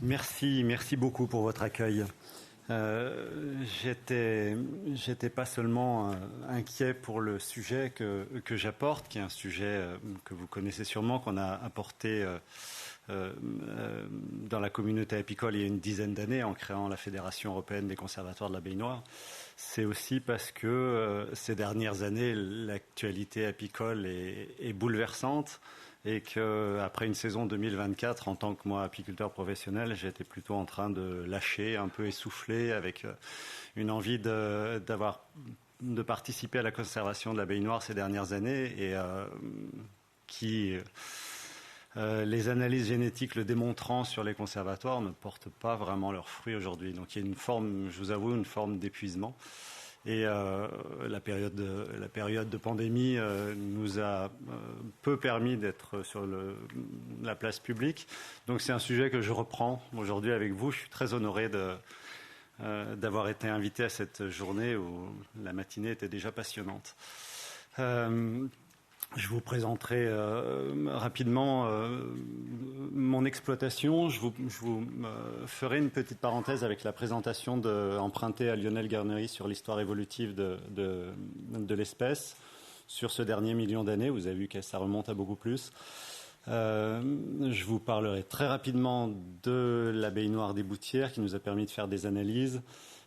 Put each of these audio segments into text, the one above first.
Merci beaucoup pour votre accueil. J'étais pas seulement inquiet pour le sujet que j'apporte, qui est un sujet que vous connaissez sûrement, qu'on a apporté dans la communauté apicole il y a une dizaine d'années en créant la Fédération européenne des conservatoires de l'abeille noire. C'est aussi parce que ces dernières années, l'actualité apicole est bouleversante et qu'après une saison 2024, en tant que moi apiculteur professionnel, j'étais plutôt en train de lâcher, un peu essoufflé, avec une envie de participer à la conservation de l'abeille noire ces dernières années et les analyses génétiques le démontrant sur les conservatoires ne portent pas vraiment leurs fruits aujourd'hui. Donc il y a une forme, je vous avoue, une forme d'épuisement. Et la période de pandémie nous a peu permis d'être sur la place publique. Donc c'est un sujet que je reprends aujourd'hui avec vous. Je suis très honoré d'avoir été invité à cette journée où la matinée était déjà passionnante. Je vous présenterai rapidement mon exploitation. Je vous ferai une petite parenthèse avec la présentation empruntée à Lionel Garnery sur l'histoire évolutive de l'espèce sur ce dernier million d'années. Vous avez vu que ça remonte à beaucoup plus. Je vous parlerai très rapidement de l'abeille noire des Boutières qui nous a permis de faire des analyses.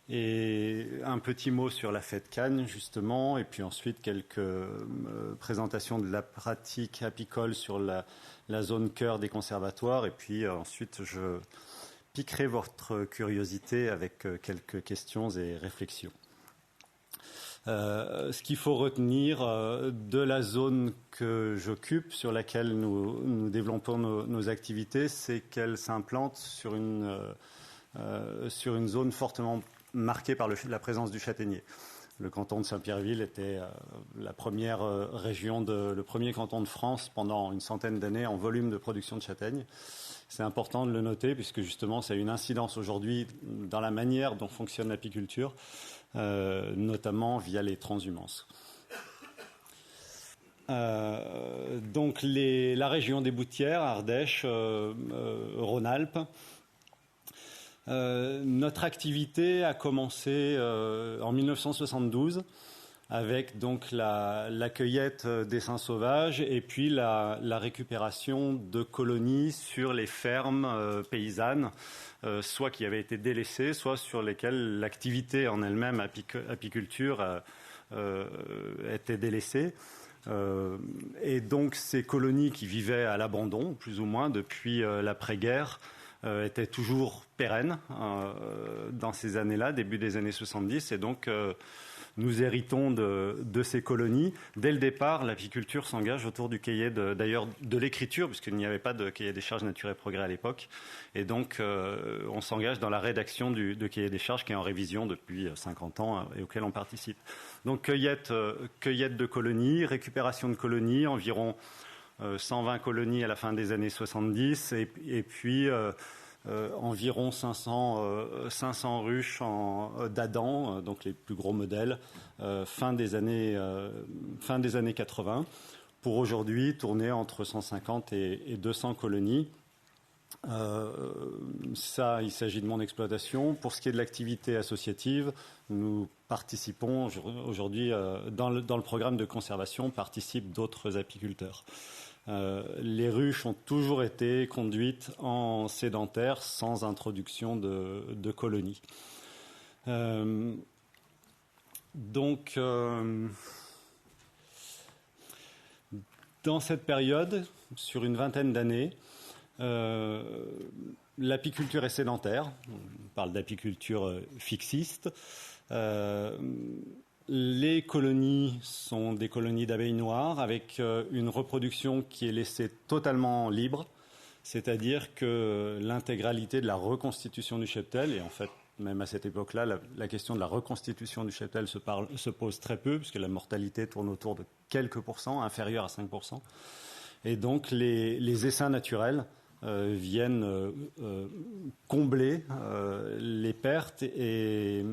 Et un petit mot sur la fête Cannes, justement, et puis ensuite quelques présentations de la pratique apicole sur la zone cœur des conservatoires, et puis ensuite je piquerai votre curiosité avec quelques questions et réflexions. Ce qu'il faut retenir de la zone que j'occupe, sur laquelle nous développons nos activités, c'est qu'elle s'implante sur une zone fortement marqué par la présence du châtaignier. Le canton de Saint-Pierreville était la première région, le premier canton de France pendant une centaine d'années en volume de production de châtaignes. C'est important de le noter puisque justement ça a une incidence aujourd'hui dans la manière dont fonctionne l'apiculture, notamment via les transhumances. Donc la région des Boutières, Ardèche, Rhône-Alpes. Notre activité a commencé en 1972 avec donc la cueillette d'essaims sauvages et puis la récupération de colonies sur les fermes paysannes, soit qui avaient été délaissées, soit sur lesquelles l'activité en elle-même apiculture était délaissée. Et donc ces colonies qui vivaient à l'abandon, plus ou moins, depuis l'après-guerre, était toujours pérenne dans ces années-là, début des années 70, et donc nous héritons de ces colonies. Dès le départ, l'apiculture s'engage autour du cahier d'ailleurs de l'écriture, puisqu'il n'y avait pas de cahier des charges Nature et Progrès à l'époque, et donc on s'engage dans la rédaction de cahier des charges qui est en révision depuis 50 ans et auquel on participe. Donc cueillette de colonies, récupération de colonies, environ 120 colonies à la fin des années 70 et puis environ 500 ruches d'Adam, donc les plus gros modèles, fin des années 80, pour aujourd'hui tourner entre 150 et 200 colonies. Ça, il s'agit de mon exploitation. Pour ce qui est de l'activité associative, nous participons aujourd'hui dans le programme de conservation, participent d'autres apiculteurs. Les ruches ont toujours été conduites en sédentaire sans introduction de colonies. Donc, dans cette période, sur une vingtaine d'années, l'apiculture est sédentaire. On parle d'apiculture fixiste. Les colonies sont des colonies d'abeilles noires avec une reproduction qui est laissée totalement libre, c'est-à-dire que l'intégralité de la reconstitution du cheptel, et en fait même à cette époque-là, la question de la reconstitution du cheptel se pose très peu, puisque la mortalité tourne autour de quelques pourcents, inférieure à 5%. Et donc les essaims naturels viennent combler les pertes et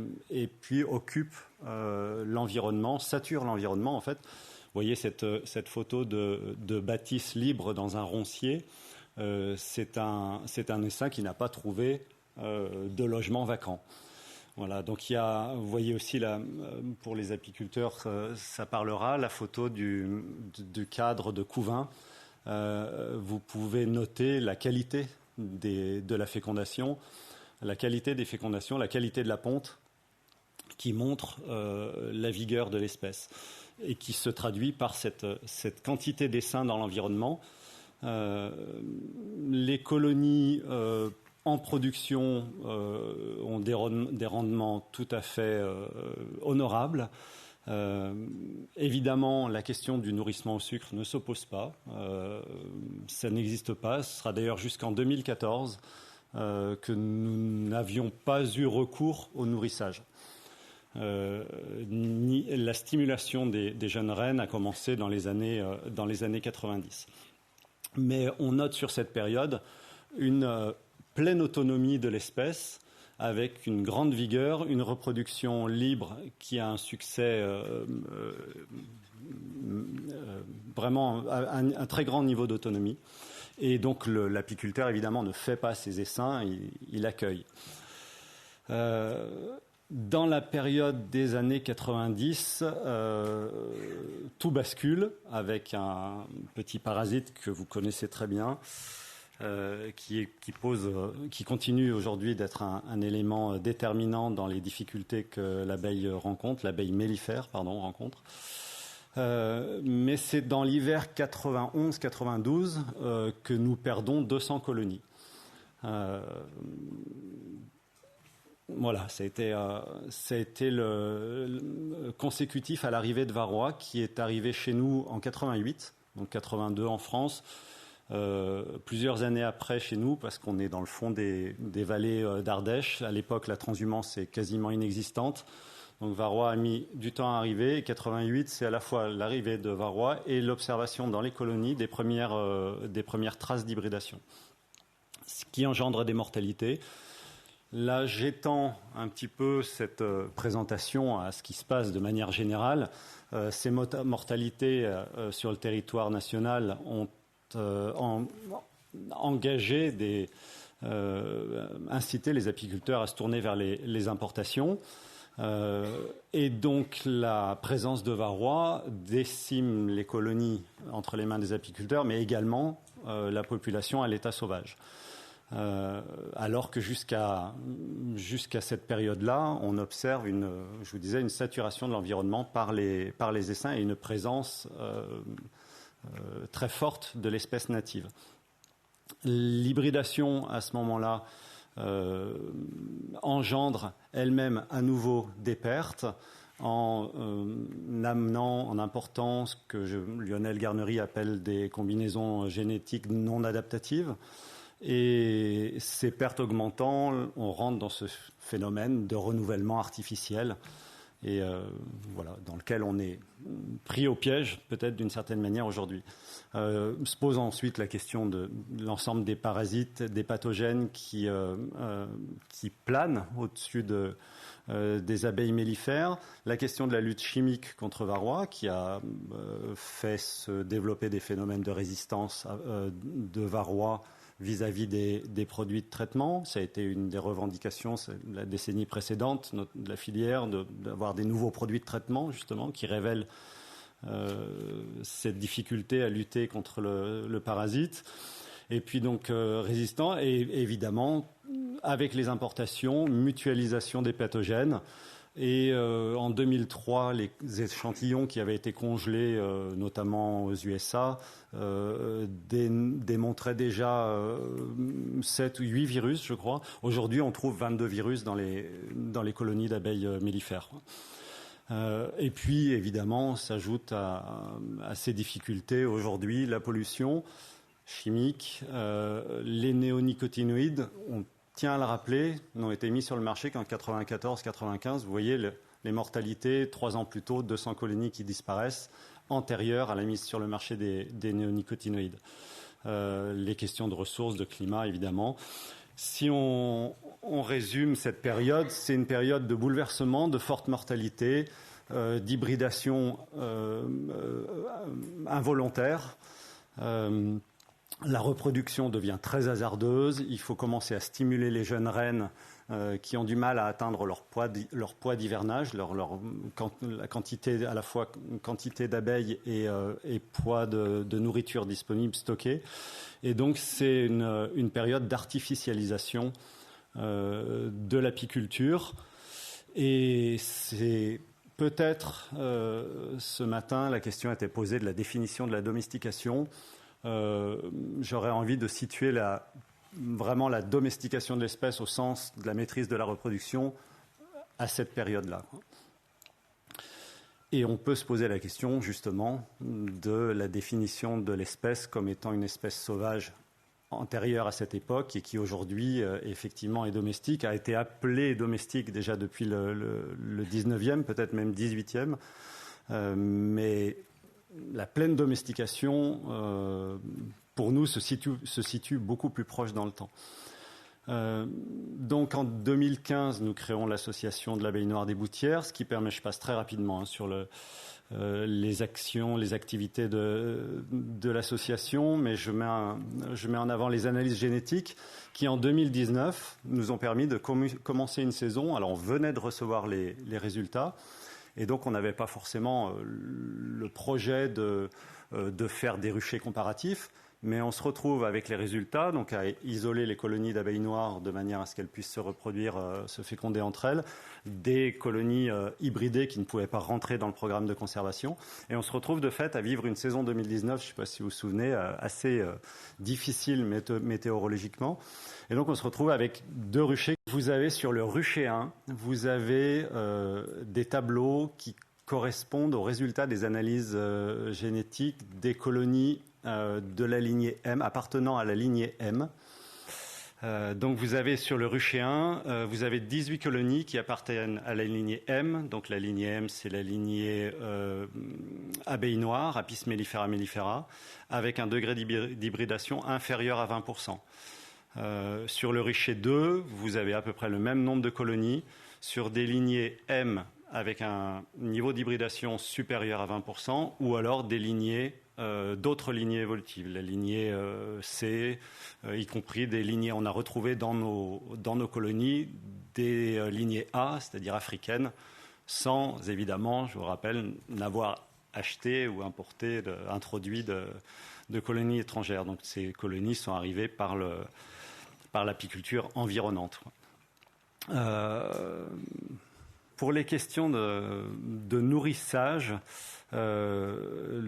puis occupent l'environnement, saturent l'environnement en fait. Vous voyez cette photo de bâtisse libre dans un roncier. c'est un essaim qui n'a pas trouvé de logement vacant. Voilà, donc vous voyez aussi là, pour les apiculteurs, ça parlera, la photo du cadre de couvain. Vous pouvez noter la qualité de la fécondation, la qualité des fécondations, la qualité de la ponte, qui montre la vigueur de l'espèce et qui se traduit par cette quantité d'essaims dans l'environnement. Les colonies en production ont des rendements tout à fait honorables. Évidemment, la question du nourrissement au sucre ne s'oppose pas. Ça n'existe pas. Ce sera d'ailleurs jusqu'en 2014 que nous n'avions pas eu recours au nourrissage. La stimulation des jeunes rennes a commencé dans les années 90. Mais on note sur cette période une pleine autonomie de l'espèce, avec une grande vigueur, une reproduction libre qui a un succès vraiment un très grand niveau d'autonomie. Et donc l'apiculteur, évidemment, ne fait pas ses essaims, il accueille. Dans la période des années 90, tout bascule avec un petit parasite que vous connaissez très bien, qui continue aujourd'hui d'être un élément déterminant dans les difficultés que l'abeille mellifère rencontre. Mais c'est dans l'hiver 91-92 que nous perdons 200 colonies. Voilà, ça a été le consécutif à l'arrivée de varroa, qui est arrivé chez nous en 88, donc 82 en France. Plusieurs années après chez nous, parce qu'on est dans le fond des vallées d'Ardèche. À l'époque, la transhumance est quasiment inexistante. Donc varroa a mis du temps à arriver. Et 88, c'est à la fois l'arrivée de varroa et l'observation dans les colonies des premières traces d'hybridation, ce qui engendre des mortalités. Là, j'étends un petit peu cette présentation à ce qui se passe de manière générale. Ces mortalités sur le territoire national ont engagé inciter les apiculteurs à se tourner vers les importations. Et donc la présence de varroa décime les colonies entre les mains des apiculteurs, mais également la population à l'état sauvage. Alors que jusqu'à cette période-là, on observe une saturation de l'environnement par les essaims et une présence très forte de l'espèce native. L'hybridation, à ce moment-là, engendre elle-même à nouveau des pertes en important ce que Lionel Garnery appelle des combinaisons génétiques non adaptatives. Et ces pertes augmentant, on rentre dans ce phénomène de renouvellement artificiel et dans lequel on est pris au piège, peut-être d'une certaine manière aujourd'hui. Se pose ensuite la question de l'ensemble des parasites, des pathogènes qui planent au-dessus des abeilles mellifères. La question de la lutte chimique contre varroa, qui a fait se développer des phénomènes de résistance de varroa vis-à-vis des produits de traitement. Ça a été une des revendications la décennie précédente de la filière, d'avoir des nouveaux produits de traitement, justement, qui révèlent cette difficulté à lutter contre le parasite. Et puis donc résistant, et évidemment, avec les importations, mutualisation des pathogènes. Et en 2003, les échantillons qui avaient été congelés, notamment aux USA, démontraient déjà 7 ou 8 virus, je crois. Aujourd'hui, on trouve 22 virus dans les colonies d'abeilles mellifères. Et puis, évidemment, s'ajoute à ces difficultés aujourd'hui la pollution chimique, les néonicotinoïdes. On tient à le rappeler, n'ont été mis sur le marché qu'en 94-95. Vous voyez les mortalités, 3 ans plus tôt, 200 colonies qui disparaissent, antérieures à la mise sur le marché des néonicotinoïdes. Les questions de ressources, de climat, évidemment. Si on résume cette période, c'est une période de bouleversement, de forte mortalité, d'hybridation involontaire, La reproduction devient très hasardeuse. Il faut commencer à stimuler les jeunes reines qui ont du mal à atteindre leur poids d'hivernage, la quantité, à la fois quantité d'abeilles et poids de nourriture disponible stockée. Et donc c'est une période d'artificialisation de l'apiculture. Et c'est peut-être ce matin, la question a été posée de la définition de la domestication. J'aurais envie de situer vraiment la domestication de l'espèce au sens de la maîtrise de la reproduction à cette période-là. Et on peut se poser la question justement de la définition de l'espèce comme étant une espèce sauvage antérieure à cette époque et qui aujourd'hui effectivement est domestique, a été appelée domestique déjà depuis le 19e, peut-être même 18e, mais la pleine domestication pour nous se situe beaucoup plus proche dans le temps. Donc en 2015, nous créons l'association de l'abeille noire des Boutières, ce qui permet, je passe très rapidement sur les actions, les activités de l'association, mais je mets en avant les analyses génétiques qui en 2019 nous ont permis de commencer une saison. Alors on venait de recevoir les résultats et donc on n'avait pas forcément le projet de faire des ruchers comparatifs. Mais on se retrouve avec les résultats, donc à isoler les colonies d'abeilles noires de manière à ce qu'elles puissent se reproduire, se féconder entre elles, des colonies hybridées qui ne pouvaient pas rentrer dans le programme de conservation. Et on se retrouve de fait à vivre une saison 2019, je ne sais pas si vous vous souvenez, assez difficile météorologiquement. Et donc on se retrouve avec deux ruchers. Vous avez sur le rucher 1, vous avez des tableaux qui correspondent aux résultats des analyses génétiques des colonies de la lignée M, appartenant à la lignée M. Donc vous avez sur le rucher 1, vous avez 18 colonies qui appartiennent à la lignée M. Donc la lignée M, c'est la lignée abeille noire, Apis mellifera mellifera, avec un degré d'hybridation inférieur à 20%. Sur le rucher 2, vous avez à peu près le même nombre de colonies sur des lignées M avec un niveau d'hybridation supérieur à 20%, ou alors des lignées d'autres lignées évolutives, la lignée C, y compris des lignées, on a retrouvé dans nos colonies des lignées A, c'est-à-dire africaines, sans évidemment, je vous rappelle, n'avoir acheté ou importé, introduit de colonies étrangères. Donc ces colonies sont arrivées par l'apiculture environnante. Pour les questions de nourrissage,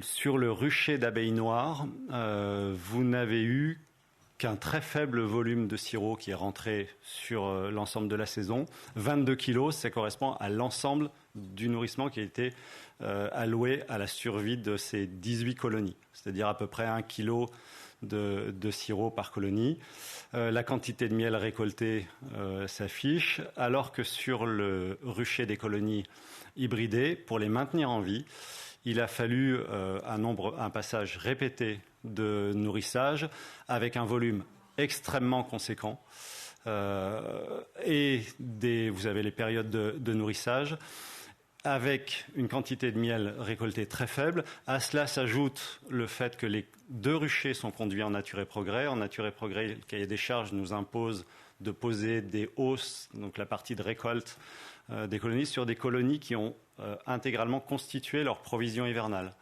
sur le rucher d'abeilles noires, vous n'avez eu qu'un très faible volume de sirop qui est rentré sur l'ensemble de la saison. 22 kilos, ça correspond à l'ensemble du nourrissement qui a été alloué à la survie de ces 18 colonies, c'est-à-dire à peu près 1 kilo de sirop par colonie. La quantité de miel récolté s'affiche, alors que sur le rucher des colonies hybridées, pour les maintenir en vie, il a fallu un passage répété de nourrissage avec un volume extrêmement conséquent. Vous avez les périodes de nourrissage avec une quantité de miel récolté très faible. À cela s'ajoute le fait que les deux ruchers sont conduits en nature et progrès. En nature et progrès, le cahier des charges nous impose de poser des hausses, donc la partie de récolte des colonies, sur des colonies qui ont intégralement constitué leur provision hivernale.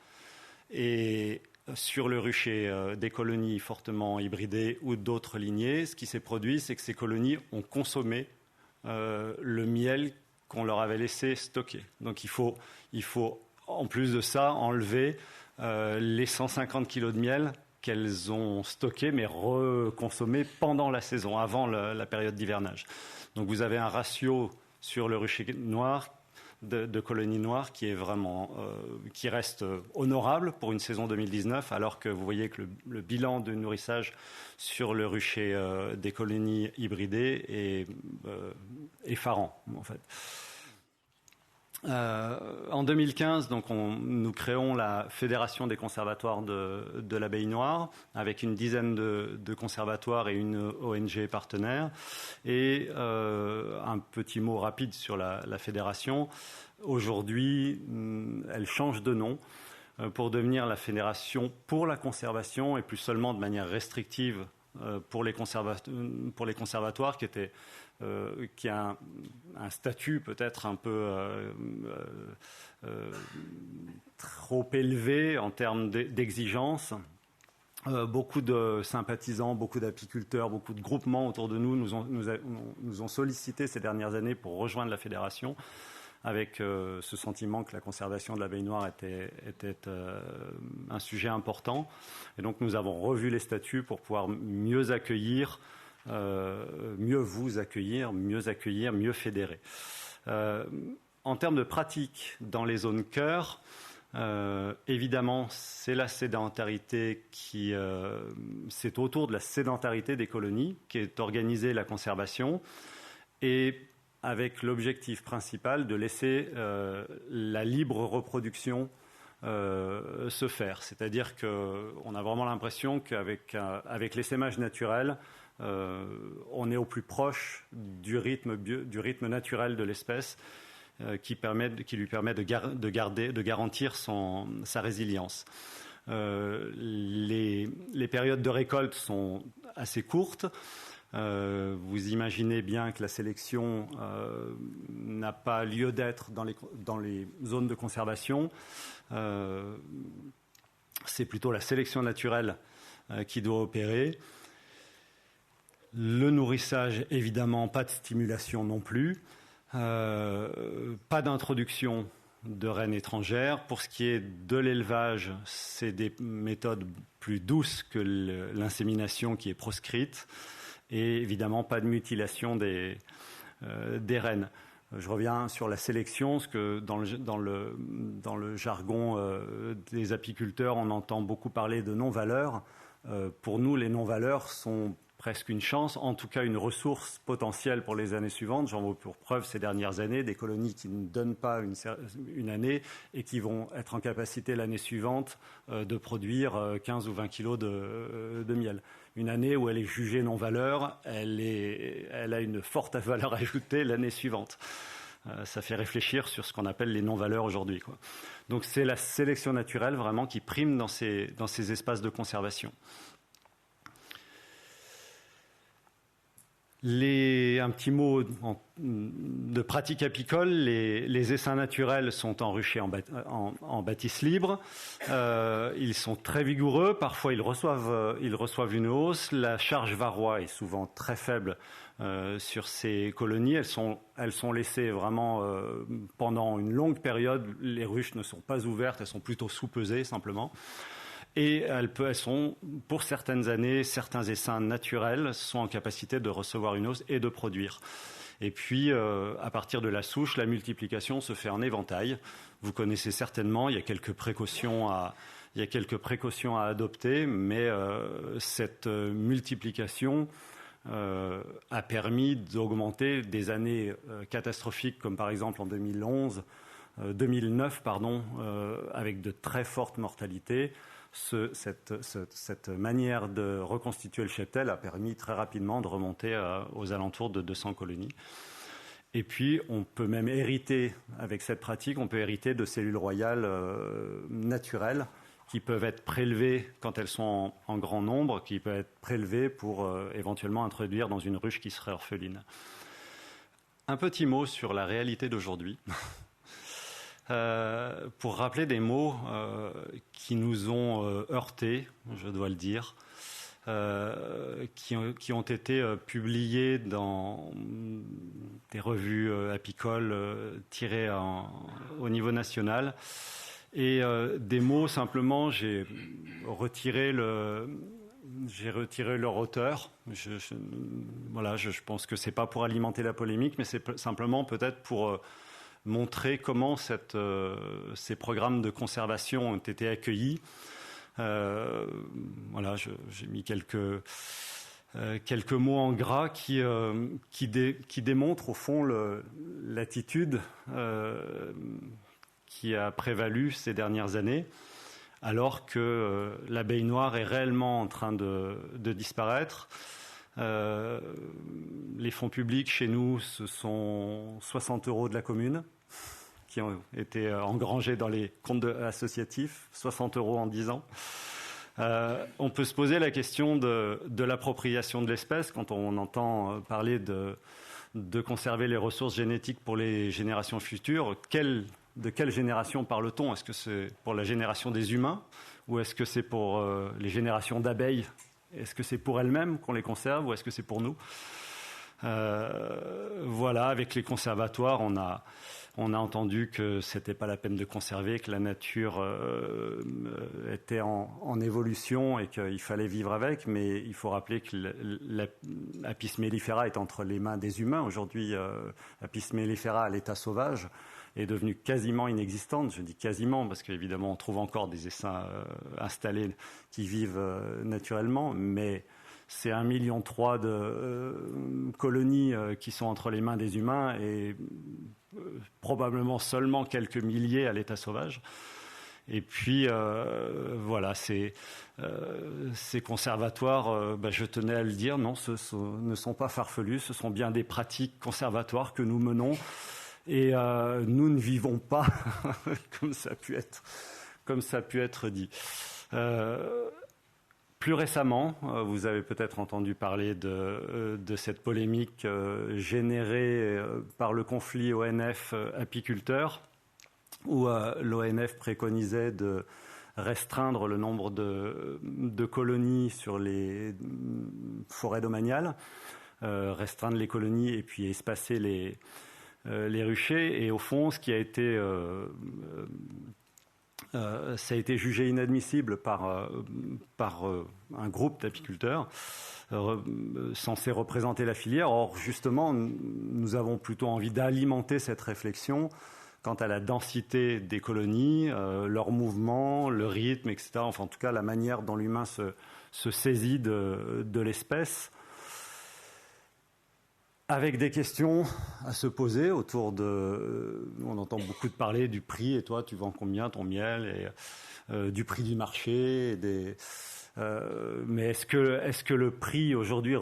Et sur le rucher des colonies fortement hybridées ou d'autres lignées, ce qui s'est produit, c'est que ces colonies ont consommé le miel qu'on leur avait laissé stocker. Donc il faut en plus de ça enlever les 150 kilos de miel qu'elles ont stocké mais reconsommé pendant la saison, avant la période d'hivernage. Donc vous avez un ratio sur le rucher noir de colonies noires qui est vraiment qui reste honorable pour une saison 2019, alors que vous voyez que le bilan de nourrissage sur le rucher des colonies hybridées est effarant en fait. En 2015, donc nous créons la Fédération des conservatoires de l'abeille noire avec une dizaine de conservatoires et une ONG partenaire. Et un petit mot rapide sur la fédération. Aujourd'hui, elle change de nom. pour devenir la fédération pour la conservation et plus seulement de manière restrictive pour les conservatoires qui a un statut peut-être un peu trop élevé en termes d'exigence. Beaucoup de sympathisants, beaucoup d'apiculteurs, beaucoup de groupements autour de nous nous ont sollicité ces dernières années pour rejoindre la fédération, avec ce sentiment que la conservation de la baignoire était un sujet important. Et donc nous avons revu les statuts pour pouvoir mieux accueillir, mieux fédérer. En termes de pratique dans les zones cœur, évidemment, c'est la sédentarité c'est autour de la sédentarité des colonies qu'est organisée la conservation, et avec l'objectif principal de laisser la libre reproduction se faire. C'est-à-dire qu'on a vraiment l'impression qu'avec l'essaimage naturel, on est au plus proche du rythme naturel de l'espèce, qui lui permet de garantir sa résilience. Les périodes de récolte sont assez courtes. Vous imaginez bien que la sélection n'a pas lieu d'être dans les zones de conservation. C'est plutôt la sélection naturelle qui doit opérer. Le nourrissage, évidemment, pas de stimulation non plus. Pas d'introduction de rennes étrangères. Pour ce qui est de l'élevage, c'est des méthodes plus douces que l'insémination qui est proscrite. Et évidemment, pas de mutilation des rennes. Je reviens sur la sélection, parce que dans le jargon des apiculteurs, on entend beaucoup parler de non-valeurs. Pour nous, les non-valeurs sont presque une chance, en tout cas une ressource potentielle pour les années suivantes. J'en veux pour preuve ces dernières années, des colonies qui ne donnent pas une année et qui vont être en capacité l'année suivante de produire 15 ou 20 kilos de miel. Une année où elle est jugée non-valeur, elle a une forte valeur ajoutée l'année suivante. Ça fait réfléchir sur ce qu'on appelle les non-valeurs aujourd'hui, quoi. Donc c'est la sélection naturelle vraiment qui prime dans ces espaces de conservation. Un petit mot de pratique apicole. Les essaims naturels sont enruchés en bâtisse libre. Ils sont très vigoureux. Parfois, ils reçoivent une hausse. La charge varroa est souvent très faible sur ces colonies. Elles sont laissées vraiment pendant une longue période. Les ruches ne sont pas ouvertes. Elles sont plutôt sous-pesées, simplement. Et elles sont, pour certaines années, certains essaims naturels sont en capacité de recevoir une hausse et de produire. Et puis, à partir de la souche, la multiplication se fait en éventail. Vous connaissez certainement, il y a quelques précautions à adopter, mais cette multiplication a permis d'augmenter des années catastrophiques, comme par exemple en 2009, avec de très fortes mortalités. Cette manière de reconstituer le cheptel a permis très rapidement de remonter aux alentours de 200 colonies. Et puis, on peut même hériter, avec cette pratique, on peut hériter de cellules royales naturelles qui peuvent être prélevées quand elles sont en grand nombre, qui peuvent être prélevées pour éventuellement introduire dans une ruche qui serait orpheline. Un petit mot sur la réalité d'aujourd'hui. Pour rappeler des mots qui nous ont heurtés, je dois le dire, qui ont été publiés dans des revues apicoles tirées au niveau national. Et des mots, simplement, j'ai retiré leur auteur. Je pense que c'est pas pour alimenter la polémique, mais c'est simplement peut-être pour montrer comment ces programmes de conservation ont été accueillis. J'ai mis quelques mots en gras qui démontrent au fond l'attitude qui a prévalu ces dernières années, alors que la baignoire est réellement en train de disparaître. Les fonds publics chez nous, ce sont 60 € de la commune qui ont été engrangés dans les comptes associatifs, 60 € en 10 ans. On peut se poser la question de l'appropriation de l'espèce quand on entend parler de conserver les ressources génétiques pour les générations futures. De quelle génération parle-t-on? Est-ce que c'est pour la génération des humains ou est-ce que c'est pour les générations d'abeilles? Est-ce que c'est pour elles-mêmes qu'on les conserve ou est-ce que c'est pour nous? Voilà, avec les conservatoires, on a entendu que c'était pas la peine de conserver, que la nature était en évolution et qu'il fallait vivre avec, mais il faut rappeler que l'Apis mellifera est entre les mains des humains. Aujourd'hui, Apis mellifera à l'état sauvage est devenue quasiment inexistante. Je dis quasiment parce qu'évidemment on trouve encore des essaims installés qui vivent naturellement, mais c'est 1,3 million de colonies qui sont entre les mains des humains et probablement seulement quelques milliers à l'état sauvage. Et puis, voilà, ces conservatoires, je tenais à le dire, non, ne sont pas farfelus, ce sont bien des pratiques conservatoires que nous menons. Et nous ne vivons pas comme ça a pu être dit. Plus récemment, vous avez peut-être entendu parler de cette polémique générée par le conflit ONF-apiculteurs, où l'ONF préconisait de restreindre le nombre de colonies sur les forêts domaniales, restreindre les colonies et puis espacer les ruchers. Et au fond, ce qui a été ça a été jugé inadmissible par un groupe d'apiculteurs censé représenter la filière. Or, justement, nous avons plutôt envie d'alimenter cette réflexion quant à la densité des colonies, leur mouvement, le rythme, etc. Enfin, en tout cas, la manière dont l'humain se saisit de l'espèce, avec des questions à se poser autour on entend beaucoup de parler du prix, et toi, tu vends combien ton miel, et du prix du marché, mais est-ce que le prix aujourd'hui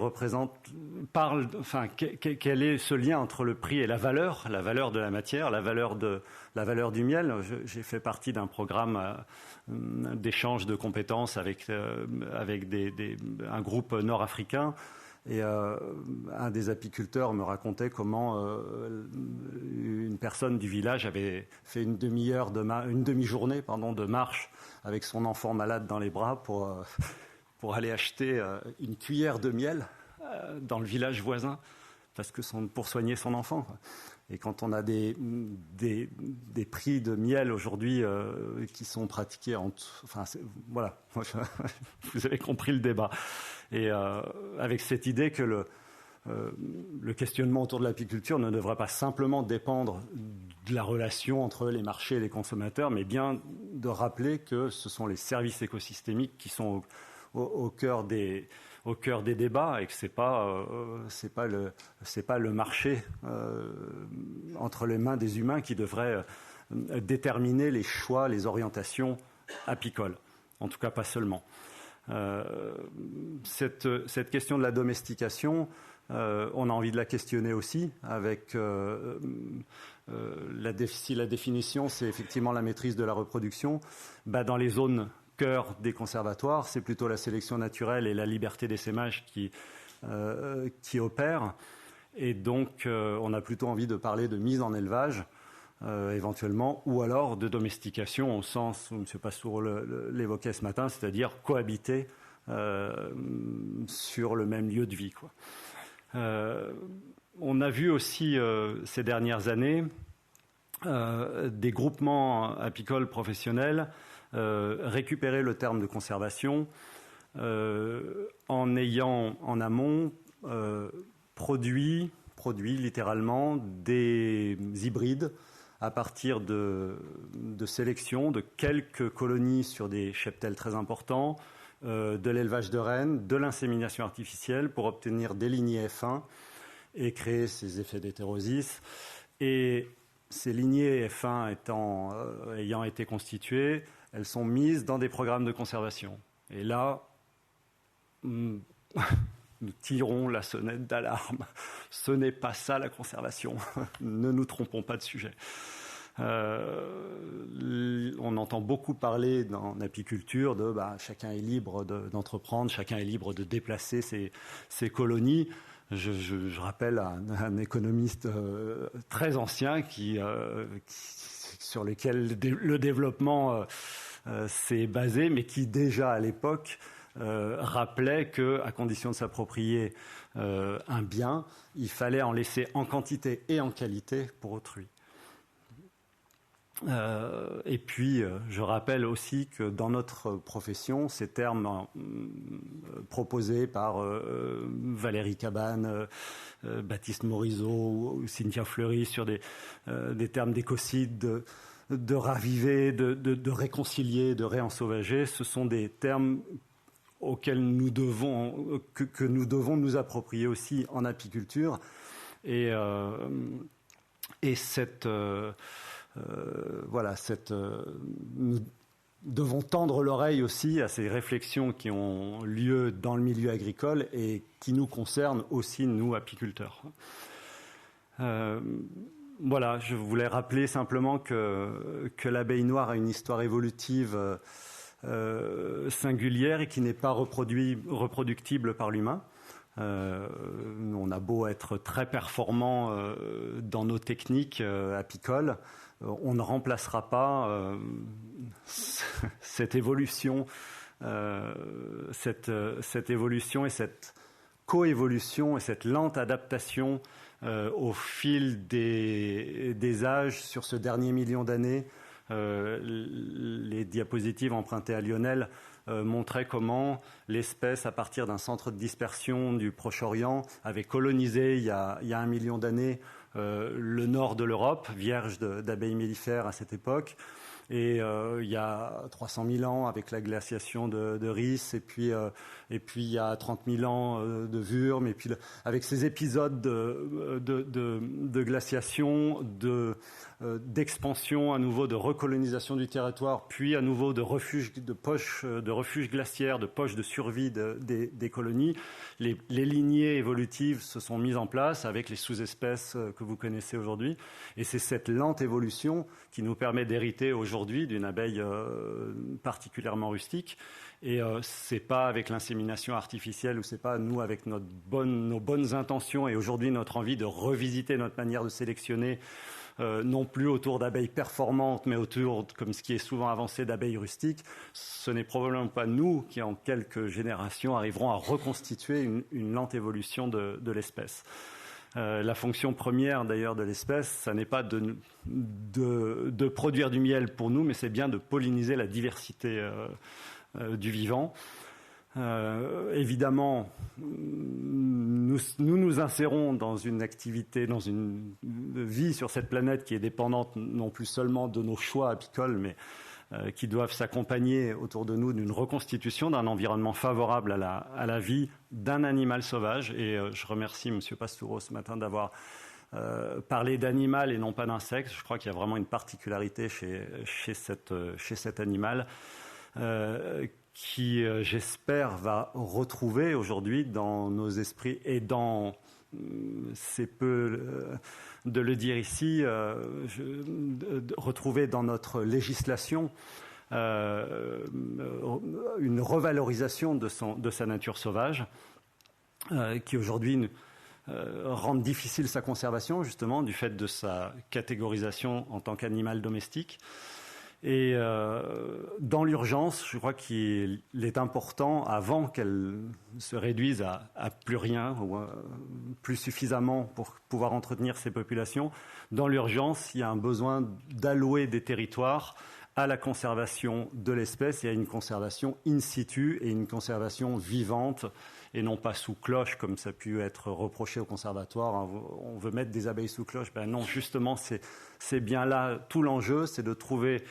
quel est ce lien entre le prix et la valeur de la matière, la valeur du miel? J'ai fait partie d'un programme d'échange de compétences avec un groupe nord-africain. Et un des apiculteurs me racontait comment une personne du village avait fait une demi-journée de marche avec son enfant malade dans les bras pour aller acheter une cuillère de miel dans le village voisin pour soigner son enfant. Et quand on a des prix de miel aujourd'hui qui sont pratiqués voilà, vous avez compris le débat. Et avec cette idée que le questionnement autour de l'apiculture ne devrait pas simplement dépendre de la relation entre les marchés et les consommateurs, mais bien de rappeler que ce sont les services écosystémiques qui sont au cœur des débats et que c'est pas le marché entre les mains des humains qui devrait déterminer les choix, les orientations apicoles. En tout cas, pas seulement. Cette question de la domestication, on a envie de la questionner aussi avec si la définition c'est effectivement la maîtrise de la reproduction, dans les zones cœur des conservatoires, c'est plutôt la sélection naturelle et la liberté d'essaimage qui opèrent. Et donc, on a plutôt envie de parler de mise en élevage, éventuellement, ou alors de domestication, au sens où M. Passour l'évoquait ce matin, c'est-à-dire cohabiter sur le même lieu de vie, quoi. On a vu aussi ces dernières années des groupements apicoles professionnels récupérer le terme de conservation en ayant en amont produit littéralement des hybrides à partir de sélection de quelques colonies sur des cheptels très importants, de l'élevage de rennes, de l'insémination artificielle pour obtenir des lignées F1 et créer ces effets d'hétérosis. Et ces lignées F1 ayant été constituées, elles sont mises dans des programmes de conservation. Et là, nous tirons la sonnette d'alarme. Ce n'est pas ça la conservation. Ne nous trompons pas de sujet. On entend beaucoup parler en apiculture de chacun est libre d'entreprendre, chacun est libre de déplacer ses colonies. Je rappelle un économiste très ancien sur lequel le développement s'est basé, mais qui déjà à l'époque rappelait qu'à condition de s'approprier un bien, il fallait en laisser en quantité et en qualité pour autrui. Et puis, je rappelle aussi que dans notre profession, ces termes proposés par Valérie Cabane, Baptiste Morisot ou Cynthia Fleury sur des termes d'écocide, de raviver, de réconcilier, de réensauvager, ce sont des termes auxquels que nous devons nous approprier aussi en apiculture. Et nous devons tendre l'oreille aussi à ces réflexions qui ont lieu dans le milieu agricole et qui nous concernent aussi, nous, apiculteurs. Voilà, je voulais rappeler simplement que l'abeille noire a une histoire évolutive singulière et qui n'est pas reproductible par l'humain. On a beau être très performant dans nos techniques apicoles, on ne remplacera pas cette évolution et cette coévolution et cette lente adaptation au fil des âges sur ce dernier million d'années. Les diapositives empruntées à Lionel montraient comment l'espèce, à partir d'un centre de dispersion du Proche-Orient, avait colonisé il y a 1 million d'années le nord de l'Europe, vierge d'abeilles mellifères à cette époque. Et il y a 300 000 ans avec la glaciation de Rhys, et puis il y a 30 000 ans de Würm, et puis avec ces épisodes de glaciation, d'expansion à nouveau, de recolonisation du territoire, puis à nouveau de refuge glaciaires, de poches de survie des colonies. Les lignées évolutives se sont mises en place avec les sous-espèces que vous connaissez aujourd'hui. Et c'est cette lente évolution qui nous permet d'hériter aujourd'hui d'une abeille particulièrement rustique. Et c'est pas avec l'insémination artificielle ou c'est pas nous avec nos bonnes intentions et aujourd'hui notre envie de revisiter notre manière de sélectionner non plus autour d'abeilles performantes, mais autour, comme ce qui est souvent avancé, d'abeilles rustiques. Ce n'est probablement pas nous qui, en quelques générations, arriverons à reconstituer une lente évolution de l'espèce. La fonction première, d'ailleurs, de l'espèce, ça n'est pas de produire du miel pour nous, mais c'est bien de polliniser la diversité du vivant. Évidemment, nous insérons dans une activité, dans une vie sur cette planète qui est dépendante non plus seulement de nos choix apicoles, mais qui doivent s'accompagner autour de nous d'une reconstitution d'un environnement favorable à la vie d'un animal sauvage. Et je remercie M. Pastoureau ce matin d'avoir parlé d'animal et non pas d'insecte. Je crois qu'il y a vraiment une particularité chez cet animal qui, j'espère, va retrouver aujourd'hui dans nos esprits et dans, c'est peu de le dire ici, retrouver dans notre législation une revalorisation de sa nature sauvage qui aujourd'hui rend difficile sa conservation, justement, du fait de sa catégorisation en tant qu'animal domestique. Et dans l'urgence, je crois qu'il est important, avant qu'elle se réduise à plus rien ou plus suffisamment pour pouvoir entretenir ces populations, dans l'urgence, il y a un besoin d'allouer des territoires à la conservation de l'espèce et à une conservation in situ et une conservation vivante et non pas sous cloche comme ça a pu être reproché au conservatoire. On veut mettre des abeilles sous cloche. Ben non, justement, c'est bien là tout l'enjeu, c'est de trouver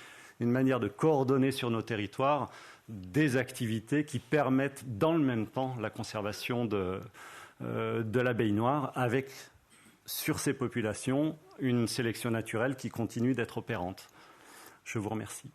une manière de coordonner sur nos territoires des activités qui permettent dans le même temps la conservation de l'abeille noire avec, sur ces populations, une sélection naturelle qui continue d'être opérante. Je vous remercie.